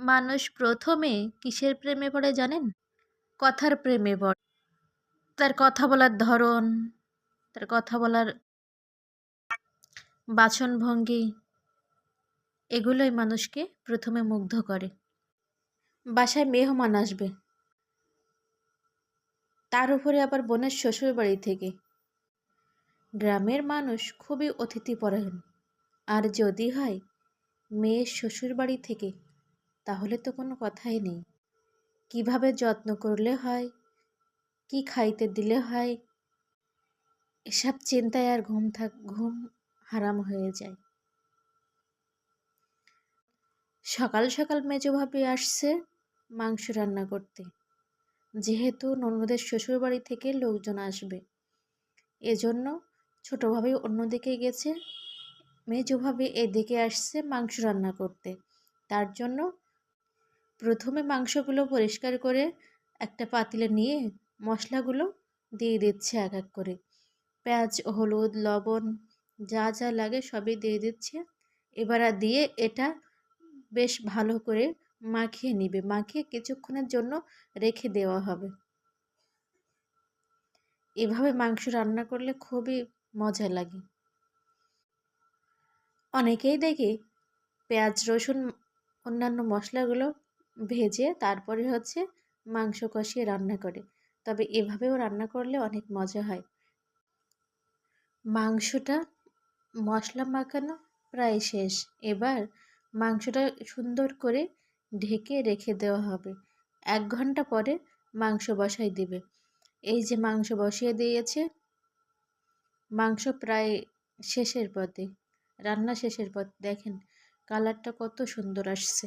মানুষ প্রথমে কিসের প্রেমে পড়ে জানেন? কথার প্রেমে পড়ে। তার কথা বলার ধরন, তার কথা বলার বাচনভঙ্গি এগুলোই মানুষকে প্রথমে মুগ্ধ করে। বাসায় মেহমান আসবে, তার উপরে আবার বোনের শ্বশুরবাড়ি থেকে। গ্রামের মানুষ খুবই অতিথিপরায়ণ। আর যদি হয় মেয়ের শ্বশুরবাড়ি থেকে, তাহলে তো কোনো কথাই নেই। কিভাবে যত্ন করলে হয়, কি খাইতে দিলে হয়, এসব চিন্তায় আর ঘুম হারাম হয়ে যায়। সকাল সকাল মেজো ভাবি আসছে মাংস রান্না করতে, যেহেতু ননদের শ্বশুরবাড়ি থেকে লোকজন আসবে, এজন্য ছোট ভাবি অন্যদিকে গেছে, মেজো ভাবি এদিকে আসছে মাংস রান্না করতে। তার জন্য প্রথমে মাংসগুলো পরিষ্কার করে একটা পাতিলে নিয়ে মশলাগুলো দিয়ে দিচ্ছে এক এক করে। পেঁয়াজ, হলুদ, লবণ যা যা লাগে সবই দিয়ে দিচ্ছে। এবার আর দিয়ে এটা বেশ ভালো করে মাখিয়ে নিবে, মাখিয়ে কিছুক্ষণের জন্য রেখে দেওয়া হবে। এভাবে মাংস রান্না করলে খুবই মজা লাগে। অনেকেই দেখি পেঁয়াজ, রসুন, অন্যান্য মশলাগুলো ভেজে তারপরে মাংস কষিয়ে রান্না করে। তবে এভাবেও রান্না করলে অনেক মজা হয়। মাংসটা মশলা মাখানো প্রায় শেষ। এবার মাংসটা সুন্দর করে ঢেকে রেখে দেওয়া হবে। ১ ঘন্টা পরে মাংস বসাই দিবে। এই যে মাংস বসিয়ে দিয়েছে, মাংস প্রায় শেষের পথে, রান্না শেষের পথে। দেখেন কালারটা কত সুন্দর আসছে।